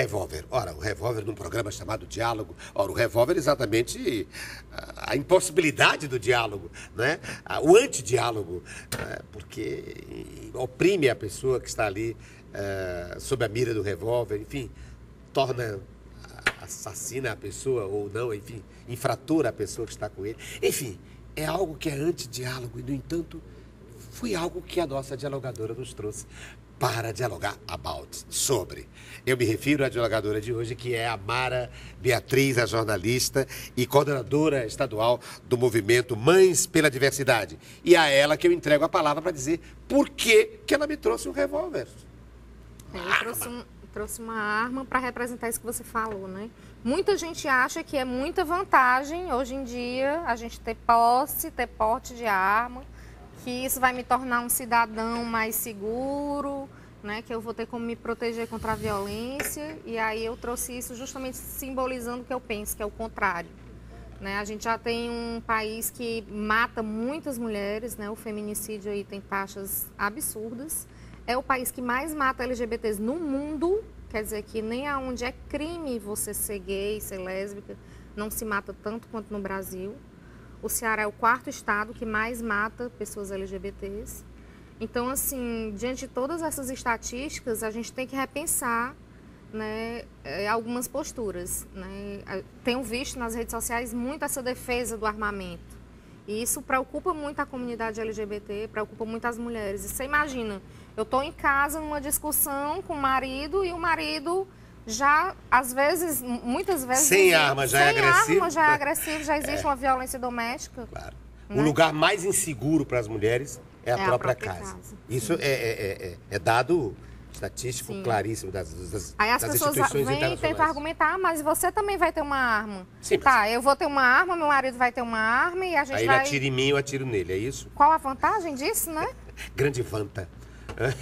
revólver. Ora, o revólver num programa chamado Diálogo. Ora, o revólver é exatamente a impossibilidade do diálogo, né? O antidiálogo, porque oprime a pessoa que está ali sob a mira do revólver, enfim, torna assassina a pessoa ou não, enfim, infratora a pessoa que está com ele. Enfim, é algo que é antidiálogo e, no entanto, foi algo que a nossa dialogadora nos trouxe para dialogar sobre. Eu me refiro à dialogadora de hoje, que é a Mara Beatriz, a jornalista e coordenadora estadual do movimento Mães pela Diversidade. E a ela que eu entrego a palavra para dizer por que ela me trouxe um revólver. Eu trouxe uma arma para representar isso que você falou, né? Muita gente acha que é muita vantagem, hoje em dia, a gente ter posse, ter porte de arma, que isso vai me tornar um cidadão mais seguro, né? Que eu vou ter como me proteger contra a violência. E aí eu trouxe isso justamente simbolizando o que eu penso, que é o contrário, né? A gente já tem um país que mata muitas mulheres, né? O feminicídio aí tem taxas absurdas. É o país que mais mata LGBTs no mundo, quer dizer que nem aonde é crime você ser gay, ser lésbica, não se mata tanto quanto no Brasil. O Ceará é o 4º estado que mais mata pessoas LGBTs. Então, assim, diante de todas essas estatísticas, a gente tem que repensar, né, algumas posturas, né? Tenho visto nas redes sociais muito essa defesa do armamento. E isso preocupa muito a comunidade LGBT, preocupa muito as mulheres. E você imagina, eu estou em casa numa discussão com o marido e o marido já, às vezes, muitas vezes... Sem arma já é agressivo. Sem arma já é agressivo, já existe uma violência doméstica. Claro. Né? O lugar mais inseguro para as mulheres é a própria casa. Isso é dado estatístico claríssimo das Aí as instituições pessoas vêm e internacionais. tentam argumentar, mas você também vai ter uma arma. Sim, tá, eu vou ter uma arma, meu marido vai ter uma arma e a gente aí vai... ele atira em mim, eu atiro nele, é isso? Qual a vantagem disso, né? Grande vanta.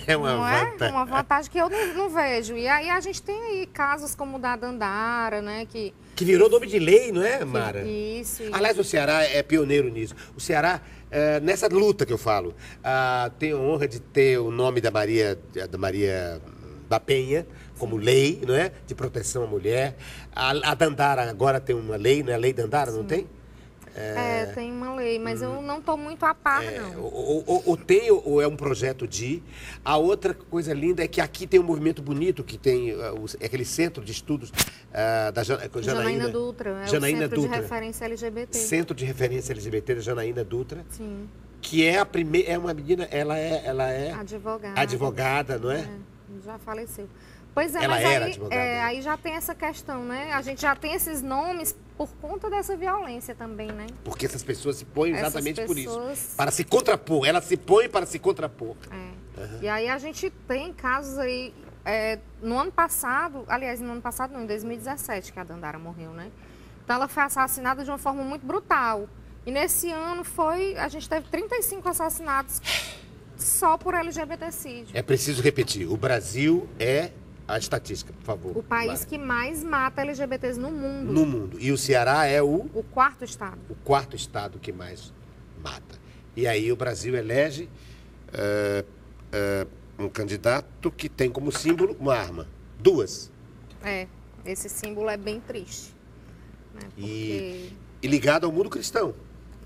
É uma não vanta. É uma vantagem que eu não vejo. E aí a gente tem aí casos como o da Dandara, né? Que virou nome de lei, não é, Mara? Isso. Aliás, o Ceará é pioneiro nisso. O Ceará, nessa luta que eu falo, tem a honra de ter o nome da Maria da Penha como lei, não é? De proteção à mulher. A Dandara agora tem uma lei, não é? A lei Dandara, não tem? Tem uma lei, mas eu não estou muito a par, não. Ou é um projeto de... A outra coisa linda é que aqui tem um movimento bonito, que tem aquele centro de estudos da Janaína Dutra, Janaína o Centro Dutra. de Referência LGBT. Centro de Referência LGBT da Janaína Dutra. Sim. Que é a primeira... É uma menina... Ela é... Advogada. Advogada, não é? Já faleceu. Pois é, ela mas era aí, advogada. Aí já tem essa questão, né? A gente já tem esses nomes por conta dessa violência também, né? Porque essas pessoas se põem exatamente por isso. Pessoas... Para se contrapor. Ela se põe para se contrapor. E aí a gente tem casos aí... no ano passado... Aliás, no ano passado não, em 2017 que a Dandara morreu, né? Então ela foi assassinada de uma forma muito brutal. E nesse ano a gente teve 35 assassinatos só por LGBTcídio. É preciso repetir. O Brasil é... A estatística, por favor. O país que mais mata LGBTs no mundo. No mundo. E o Ceará é o 4º estado. O 4º estado que mais mata. E aí o Brasil elege um candidato que tem como símbolo uma arma. 2. Esse símbolo é bem triste. Né? E ligado ao mundo cristão.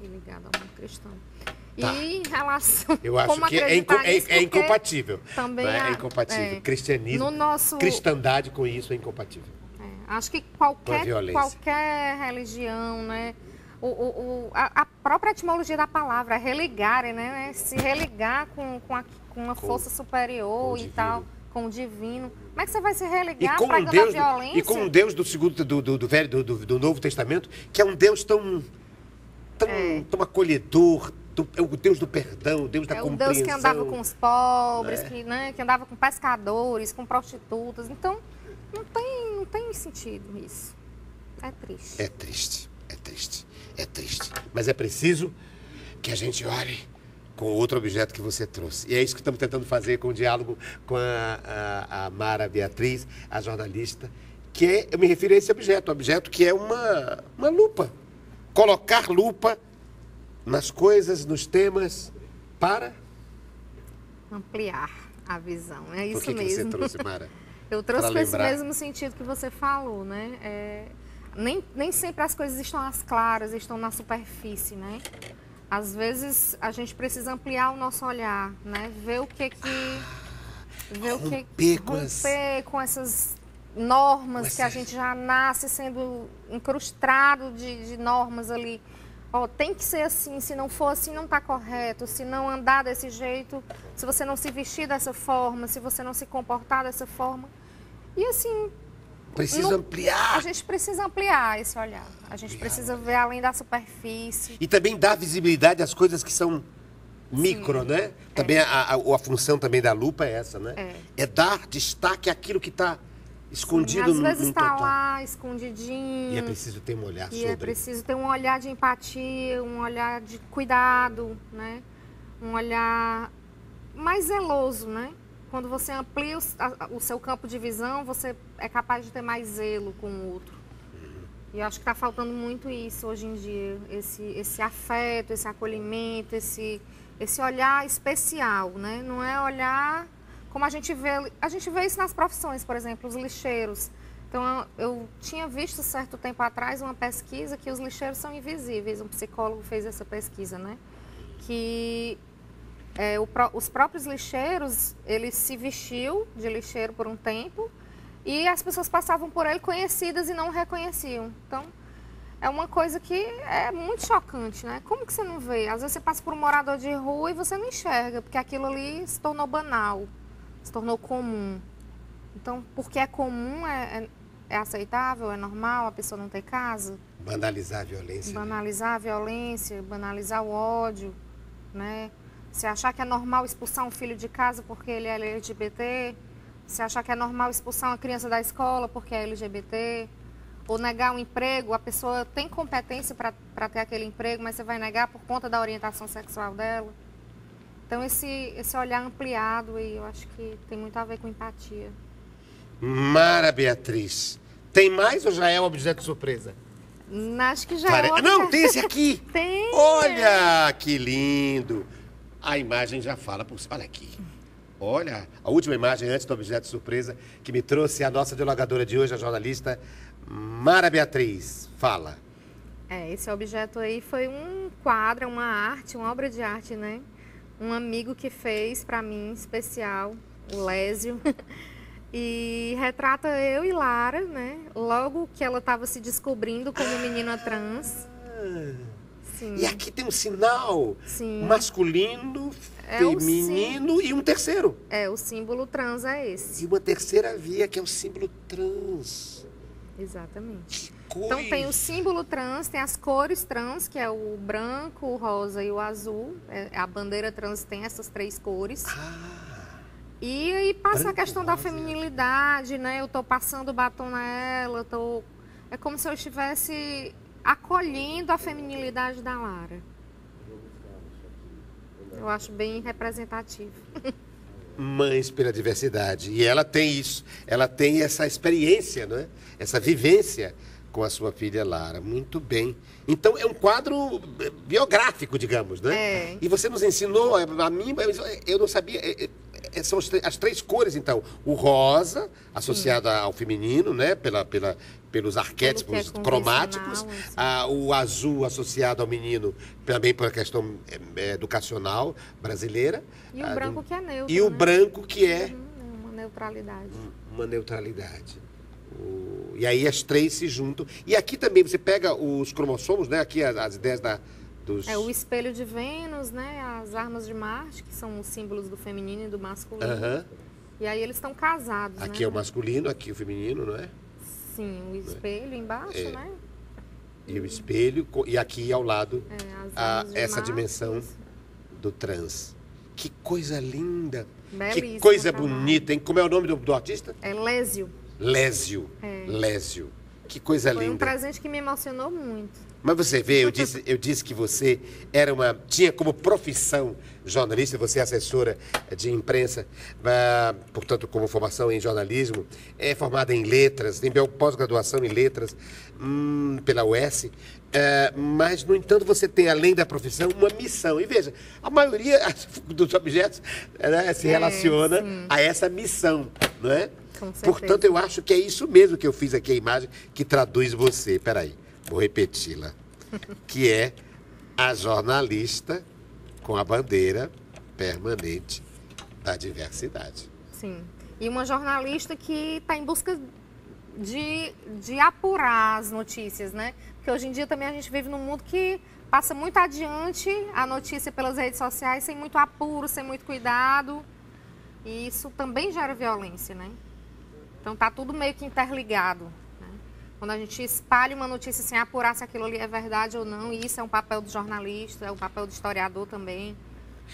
E ligado ao mundo cristão. Tá. E em relação... Eu acho que é incompatível. Também é incompatível. Cristianismo, cristandade com isso é incompatível. Acho que qualquer religião, né? A própria etimologia da palavra é religar, né? Se religar com uma força superior e tal, com o divino. Como é que você vai se religar pregando a violência? E com um Deus do Novo Testamento, que é um Deus tão acolhedor, é o Deus do perdão, o Deus da compreensão. É o Deus que andava com os pobres, que andava com pescadores, com prostitutas. Então, não tem sentido isso. É triste. É triste, é triste, é triste. Mas é preciso que a gente olhe com outro objeto que você trouxe. E é isso que estamos tentando fazer com o diálogo com a Mara Beatriz, a jornalista, que eu me refiro a esse objeto que é uma lupa. Colocar lupa nas coisas, nos temas, para ampliar a visão. É isso mesmo. Por que você trouxe, Mara? Eu trouxe para esse mesmo sentido que você falou, né? Nem sempre as coisas estão às claras, estão na superfície, né? Às vezes a gente precisa ampliar o nosso olhar, né? Ver o que romper com essas normas que a gente já nasce sendo incrustado de normas ali. Ó, tem que ser assim, se não for assim não está correto, se não andar desse jeito, se você não se vestir dessa forma, se você não se comportar dessa forma. E assim... Precisa ampliar. A gente precisa ampliar esse olhar. A gente precisa ver além da superfície. E também dar visibilidade às coisas que são micro, sim, né? Também a função também da lupa é essa, né? É dar destaque àquilo que está escondido no total. Às vezes está lá, escondidinho. E é preciso ter um olhar sobre. E é preciso ter um olhar de empatia, um olhar de cuidado, né? Um olhar mais zeloso, né? Quando você amplia o seu campo de visão, você é capaz de ter mais zelo com o outro. E eu acho que está faltando muito isso hoje em dia. Esse afeto, esse acolhimento, esse olhar especial, né? Não é olhar como a gente vê isso nas profissões, por exemplo, os lixeiros. Então, eu tinha visto certo tempo atrás uma pesquisa que os lixeiros são invisíveis. Um psicólogo fez essa pesquisa, né? Que os próprios lixeiros, ele se vestiu de lixeiro por um tempo e as pessoas passavam por ele conhecidas e não o reconheciam. Então, é uma coisa que é muito chocante, né? Como que você não vê? Às vezes você passa por um morador de rua e você não enxerga, porque aquilo ali se tornou banal, se tornou comum. Então, porque é comum, é aceitável, é normal a pessoa não ter casa? Banalizar a violência. Banalizar a violência, banalizar o ódio, né? Se achar que é normal expulsar um filho de casa porque ele é LGBT, se achar que é normal expulsar uma criança da escola porque é LGBT, ou negar um emprego, a pessoa tem competência para ter aquele emprego, mas você vai negar por conta da orientação sexual dela. Então, esse olhar ampliado, e eu acho que tem muito a ver com empatia. Mara Beatriz, tem mais ou já é um objeto de surpresa? Acho que já é. Não, tem esse aqui. Tem. Olha, que lindo. A imagem já fala por si. Olha aqui. Olha, a última imagem antes do objeto de surpresa que me trouxe a nossa dialogadora de hoje, a jornalista Mara Beatriz. Fala. Esse objeto aí foi um quadro, uma arte, uma obra de arte, né? Um amigo que fez para mim, especial, o Lésio. E retrata eu e Lara, né? Logo que ela estava se descobrindo como menina trans. Sim. E aqui tem um sinal, sim, masculino, feminino e um terceiro. O símbolo trans é esse. E uma terceira via, que é o símbolo trans. Exatamente. Então tem o símbolo trans, tem as cores trans, que é o branco, o rosa e o azul. A bandeira trans tem essas três cores. E aí passa branco, a questão da feminilidade, né? Eu tô passando batom nela, é como se eu estivesse acolhendo a feminilidade da Lara. Eu acho bem representativo. Mães pela diversidade. E ela tem isso. Ela tem essa experiência, né? Essa vivência com a sua filha Lara. Muito bem. Então, é um quadro biográfico, digamos, né? E você nos ensinou, a mim, eu não sabia... São as três cores, então. O rosa, associado ao feminino, né? Pelos arquétipos cromáticos. O azul, associado ao menino, também por questão educacional brasileira. E o branco, que é neutro. E o branco, que é... Uma neutralidade. Uma neutralidade. E aí as três se juntam. E aqui também você pega os cromossomos, né? Aqui as ideias dos... o espelho de Vênus, né? As armas de Marte, que são os símbolos do feminino e do masculino. E aí eles estão casados, aqui, né? é o masculino, aqui o feminino, não é? Sim, o espelho embaixo, né? E o espelho, e aqui ao lado essa Marte, dimensão do trans. Que coisa linda! Belíssimo, que coisa bonita, hein? Como é o nome do artista? É Lésio. Lésio. Lésio. Que coisa linda. Foi um presente que me emocionou muito. Mas você vê, eu disse que você tinha como profissão jornalista, você é assessora de imprensa, portanto, como formação em jornalismo, é formada em letras, tem pós-graduação em letras pela UES, mas, no entanto, você tem, além da profissão, uma missão. E veja, a maioria dos objetos se relaciona a essa missão, não é? Com certeza. Portanto, eu acho que é isso mesmo que eu fiz aqui, a imagem que traduz você. Peraí, vou repeti-la. Que é a jornalista com a bandeira permanente da diversidade. Sim. E uma jornalista que está em busca de apurar as notícias, né? Porque hoje em dia também a gente vive num mundo que passa muito adiante a notícia pelas redes sociais, sem muito apuro, sem muito cuidado. E isso também gera violência, né? Então tá tudo meio que interligado, né? Quando a gente espalha uma notícia sem apurar se aquilo ali é verdade ou não, e isso é um papel do jornalista, é um papel do historiador também.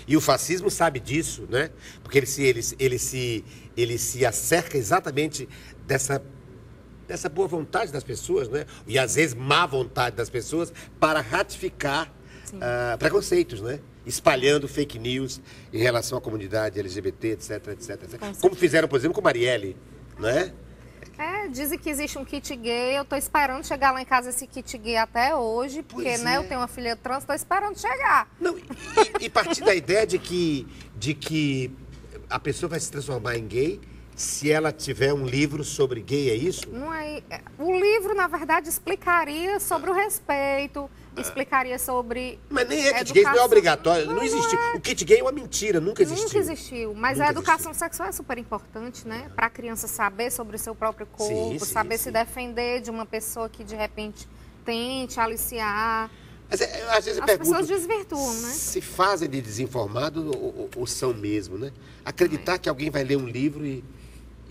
E o fascismo sabe disso, né? Porque ele se acerca exatamente dessa boa vontade das pessoas, né? E às vezes má vontade das pessoas para ratificar preconceitos, né? Espalhando fake news em relação à comunidade LGBT, etc, etc, etc. Como fizeram, por exemplo, com Marielle, né? Dizem que existe um kit gay, eu tô esperando chegar lá em casa esse kit gay até hoje, porque, né, eu tenho uma filha trans, tô esperando chegar. Não, e partir da ideia de que a pessoa vai se transformar em gay se ela tiver um livro sobre gay, é isso? Não é, o livro, na verdade, explicaria sobre o respeito, explicaria sobre Mas nem é kit gay, não é obrigatório, não existiu. O kit gay é uma mentira, nunca existiu. Nunca existiu, mas a educação sexual é super importante, né? Para a criança saber sobre o seu próprio corpo, saber se defender de uma pessoa que, de repente, tente aliciar. Mas, às vezes eu As pergunto, pessoas desvirtuam, né? se fazem de desinformados ou são mesmo, né? Acreditar que alguém vai ler um livro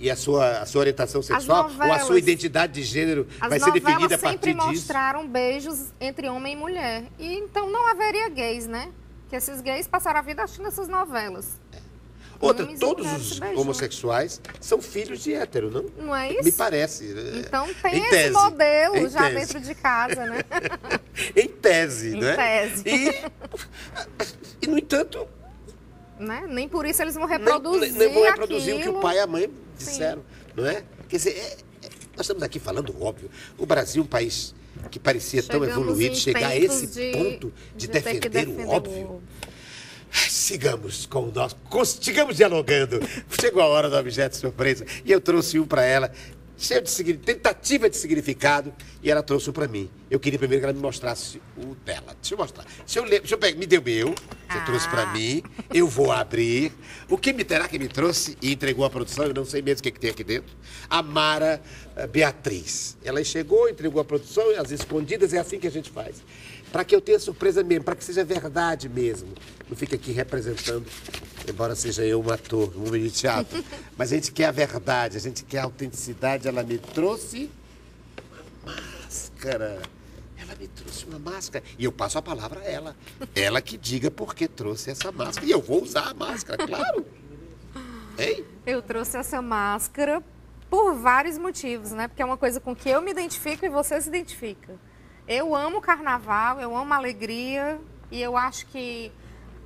e a sua orientação sexual ou a sua identidade de gênero vai ser definida a partir sempre disso. mostraram beijos entre homem e mulher. E então não haveria gays, né? Que esses gays passaram a vida assistindo essas novelas. Outra, todos os homossexuais são filhos de hétero, não? Não é isso? Me parece. Então tem esse modelo já dentro de casa, né? Em tese, né? Em tese. E, no entanto... Né? Nem por isso eles vão reproduzir nem vão reproduzir aquilo. o que o pai e a mãe disseram, não é? Quer dizer, nós estamos aqui falando óbvio. O Brasil é um país que parecia tão evoluído, chegar a esse ponto de defender o óbvio. Sigamos com o nosso... Sigamos dialogando. Chegou a hora do objeto surpresa e eu trouxe um para ela, cheio de tentativa de significado, e ela trouxe um para mim. Eu queria primeiro que ela me mostrasse o dela. Deixa eu mostrar. Me deu meu, você trouxe para mim, eu vou abrir. O que me terá que me trouxe e entregou a produção, eu não sei mesmo o que tem aqui dentro, a Mara Beatriz. Ela chegou, entregou a produção, as escondidas, é assim que a gente faz. Para que eu tenha surpresa mesmo, para que seja verdade mesmo. Não fique aqui representando, embora seja eu um ator, um homem de teatro. Mas a gente quer a verdade, a gente quer a autenticidade. Ela me trouxe uma máscara. Ela me trouxe uma máscara. E eu passo a palavra a ela. Ela que diga por que trouxe essa máscara. E eu vou usar a máscara, claro. Hein? Eu trouxe essa máscara por vários motivos, né? Porque é uma coisa com que eu me identifico e você se identifica. Eu amo o carnaval, eu amo a alegria e eu acho que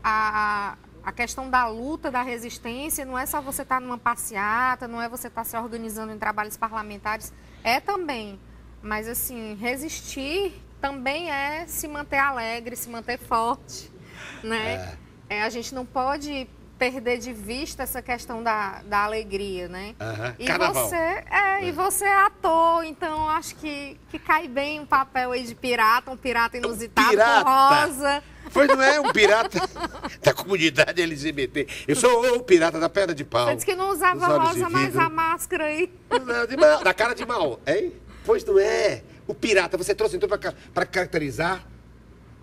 a questão da luta, da resistência, não é só você estar numa passeata, não é você estar se organizando em trabalhos parlamentares, é também. Mas, assim, resistir também é se manter alegre, se manter forte, né? A gente não pode perder de vista essa questão da alegria, né? E Carnaval. E você é ator, então acho que cai bem um papel aí de pirata, um pirata inusitado, pirata. com rosa. Pois não é um pirata da comunidade LGBT. Eu sou o pirata da pedra de pau. Você disse que não usava rosa, mas a máscara aí. Não, da cara de mal, hein? Pois não é. O pirata, você trouxe então para caracterizar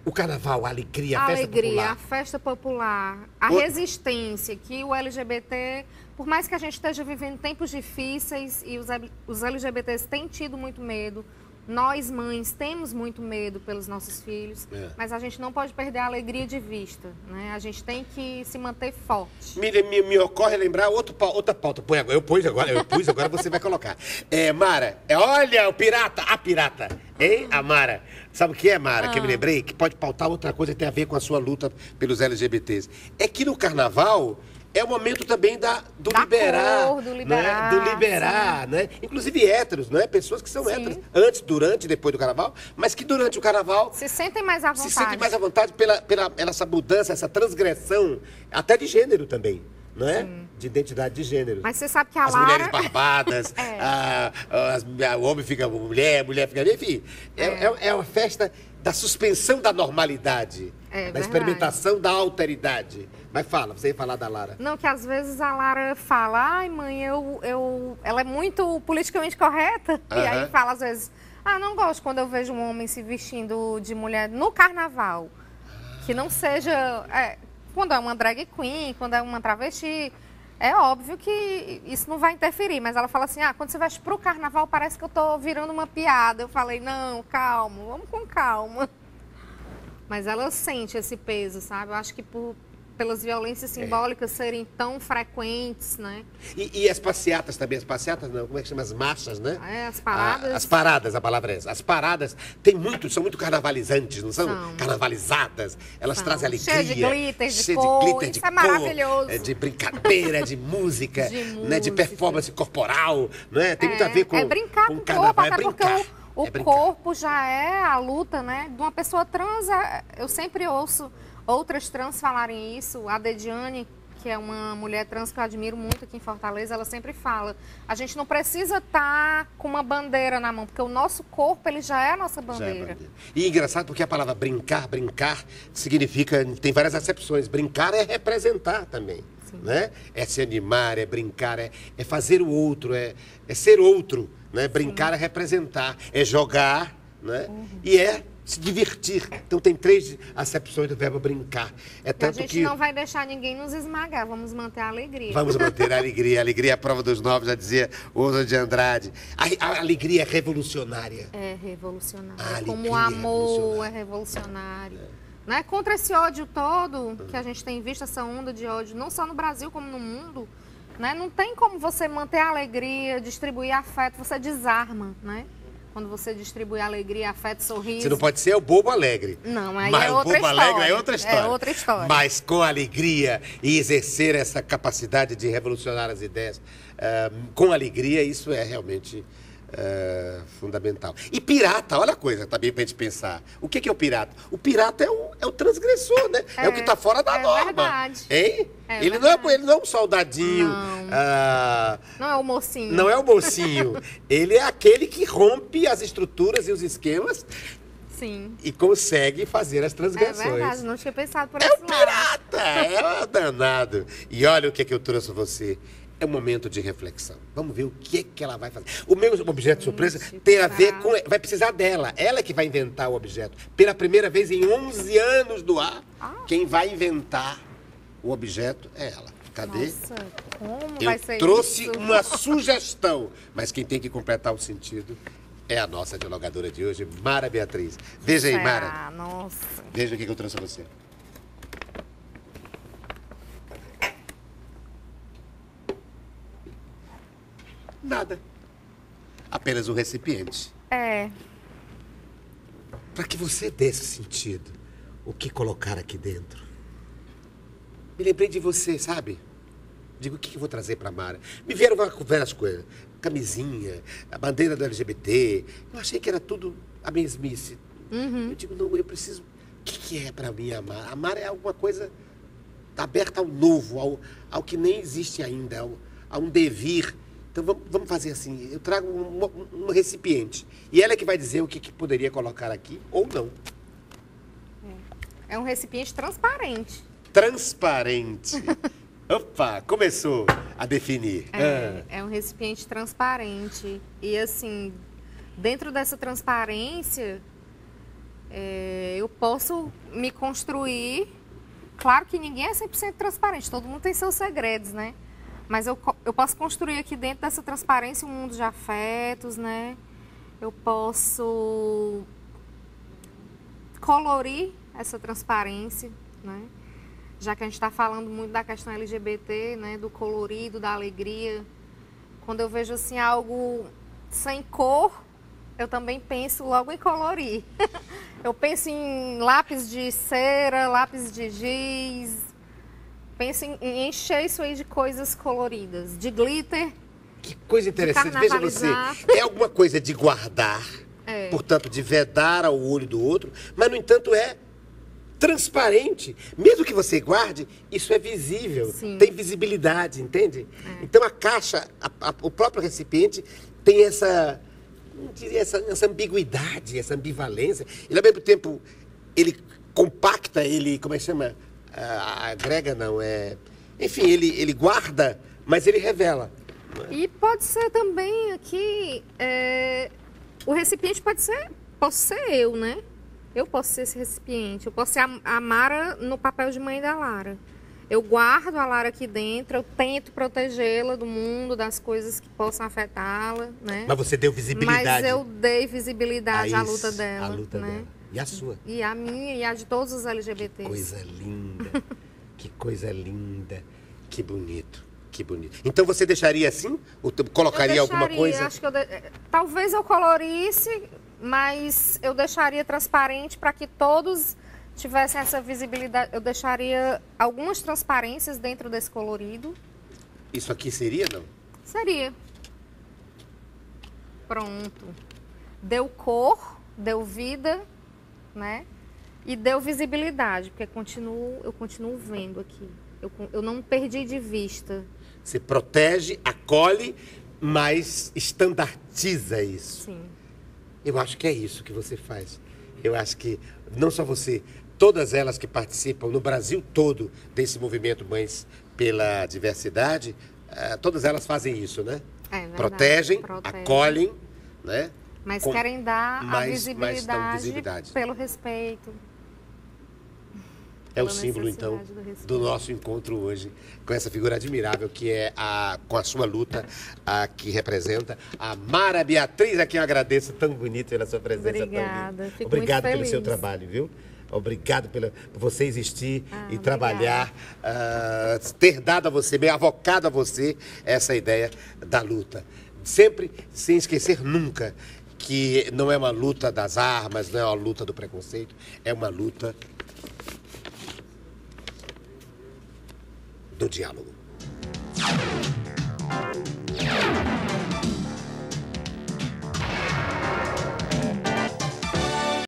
o carnaval, a alegria, a festa popular. A festa popular, a resistência que o LGBT, por mais que a gente esteja vivendo tempos difíceis e os LGBTs têm tido muito medo, nós mães temos muito medo pelos nossos filhos, mas a gente não pode perder a alegria de vista, né? A gente tem que se manter forte. Me ocorre lembrar outra pauta. Eu pus agora você vai colocar. Mara, olha o pirata, a pirata, hein, a Mara. Sabe o que é, Mara, que eu me lembrei? Que pode pautar outra coisa que tem a ver com a sua luta pelos LGBTs. É que no carnaval é o momento também do liberar, né? Inclusive héteros, né? Pessoas que são héteros, antes, durante e depois do carnaval, mas que durante o carnaval se sentem mais à vontade. Se sentem mais à vontade pela essa mudança, essa transgressão, até de gênero também, né? De identidade de gênero. Mas você sabe que a As Lara... mulheres barbadas, o homem fica mulher, a mulher fica... Enfim, é uma festa da suspensão da normalidade, da verdade. experimentação da alteridade. Mas fala, você ia falar da Lara. Não, que às vezes a Lara fala, ai mãe, ela é muito politicamente correta. E aí fala às vezes, não gosto quando eu vejo um homem se vestindo de mulher no carnaval. Que não seja... quando é uma drag queen, quando é uma travesti, é óbvio que isso não vai interferir. Mas ela fala assim, quando você veste pro carnaval parece que eu tô virando uma piada. Eu falei, não, calma, vamos com calma. Mas ela sente esse peso, sabe? Eu acho que pelas violências simbólicas serem tão frequentes, né? E as passeatas também, as passeatas não, como é que chama? As marchas, né? As paradas. As paradas, a palavra é essa. As paradas são muito carnavalizantes, não são? Carnavalizadas. Elas trazem alegria. Cheio de glitter, de cor, isso é maravilhoso. De brincadeira, de música, né? De performance corporal, né? Tem muito a ver com brincar com o carnaval, corpo, até porque o corpo já é a luta, né? De uma pessoa trans, eu sempre ouço outras trans falarem isso. A Dediane, que é uma mulher trans que eu admiro muito aqui em Fortaleza, ela sempre fala, a gente não precisa estar com uma bandeira na mão, porque o nosso corpo, ele já é a nossa bandeira. E engraçado porque a palavra brincar significa, tem várias acepções. Brincar é representar também, né? É se animar, é brincar, é fazer o outro, é ser outro, né? Brincar é representar, é jogar, né? E é se divertir. Então tem 3 acepções do verbo brincar. A gente não vai deixar ninguém nos esmagar, vamos manter a alegria. Vamos manter a alegria. A alegria é a prova dos novos, já dizia Oswald de Andrade. A alegria é revolucionária. É revolucionária. Como o amor é revolucionário. Né? Contra esse ódio todo que a gente tem visto, essa onda de ódio, não só no Brasil como no mundo, né? Não tem como você manter a alegria, distribuir afeto, você desarma, né? Quando você distribui alegria, afeto, sorriso. Você não pode ser o bobo alegre. Não, aí é outra história. O bobo alegre é outra história. É outra história. Mas com alegria e exercer essa capacidade de revolucionar as ideias, com alegria, isso é realmente fundamental. E pirata, olha a coisa também pra gente pensar. O que é o pirata? O pirata é o transgressor, né? É o que tá fora da norma. Verdade. Hein? Ele não é um soldadinho. Não é o mocinho. Não é o mocinho. Ele é aquele que rompe as estruturas e os esquemas. Sim. E consegue fazer as transgressões. É verdade, não tinha pensado por esse lado. É o pirata, é o danado. E olha o que eu trouxe a você. É um momento de reflexão. Vamos ver o que ela vai fazer. O meu objeto surpresa tem a ver com... Vai precisar dela. Ela que vai inventar o objeto. Pela primeira vez em 11 anos do ar, quem vai inventar o objeto é ela. Cadê? Nossa, como vai ser isso? Eu trouxe uma sugestão, mas quem tem que completar o sentido é a nossa dialogadora de hoje, Mara Beatriz. Veja aí, Mara. Nossa. Veja o que eu trouxe a você. Nada. Apenas um recipiente. Para que você dê esse sentido, o que colocar aqui dentro. Me lembrei de você, sabe? Digo, o que eu vou trazer para Mara? Me vieram várias coisas. Camisinha, a bandeira do LGBT. Eu achei que era tudo a mesmice. Eu digo, não, eu preciso... O que é para mim a Mara? A Mara é alguma coisa aberta ao novo, ao que nem existe ainda, a um devir. Então vamos fazer assim, eu trago um recipiente. E ela é que vai dizer o que poderia colocar aqui ou não. É um recipiente transparente. Transparente. Opa, começou a definir. É um recipiente transparente. E assim, dentro dessa transparência, eu posso me construir. Claro que ninguém é 100% transparente, todo mundo tem seus segredos, né? Mas eu posso construir aqui dentro dessa transparência um mundo de afetos, né? Eu posso colorir essa transparência, né? Já que a gente está falando muito da questão LGBT, né? Do colorido, da alegria. Quando eu vejo assim algo sem cor, eu também penso logo em colorir. Eu penso em lápis de cera, lápis de giz. Penso em encher isso aí de coisas coloridas, de glitter. Que coisa interessante. Veja você, é alguma coisa de guardar, portanto, de vedar ao olho do outro, mas, no entanto, é transparente. Mesmo que você guarde, isso é visível, Sim. tem visibilidade, entende? Então a caixa, o próprio recipiente tem essa, não diria, essa ambiguidade, essa ambivalência. Ele ao mesmo tempo, ele compacta, ele, como é que chama? Agrega, não, enfim, ele guarda, mas ele revela. E pode ser também aqui, o recipiente posso ser eu, né? Eu posso ser esse recipiente, eu posso ser a Mara no papel de mãe da Lara. Eu guardo a Lara aqui dentro, eu tento protegê-la do mundo, das coisas que possam afetá-la, né? Mas você deu visibilidade. Mas eu dei visibilidade à luta dela. A luta né? dela. E a sua? E a minha e a de todos os LGBTs. Coisa linda. Que coisa linda. Que bonito. Que bonito. Então você deixaria assim? Ou colocaria alguma coisa? Acho que talvez eu colorisse, mas eu deixaria transparente para que todos tivessem essa visibilidade. Eu deixaria algumas transparências dentro desse colorido. Isso aqui seria, não? Seria. Pronto. Deu cor, deu vida, né? E deu visibilidade, porque eu continuo vendo aqui. Eu não perdi de vista. Você protege, acolhe, mas estandartiza isso. Sim. Eu acho que é isso que você faz. Eu acho que não só você, todas elas que participam no Brasil todo desse movimento Mães pela Diversidade, todas elas fazem isso, né? É verdade. Protegem, acolhem, né? Mas querem dar a visibilidade pelo respeito. É o símbolo, então, do nosso encontro hoje, com essa figura admirável que é com a sua luta, que representa a Mara Beatriz, a quem eu agradeço tão bonito pela sua presença. Obrigada, fico Obrigado muito pelo seu feliz. trabalho, viu? Obrigado por você existir e trabalhar, ter dado a você, bem avocado a você, essa ideia da luta. Sempre sem esquecer nunca que não é uma luta das armas, não é uma luta do preconceito, é uma luta do diálogo.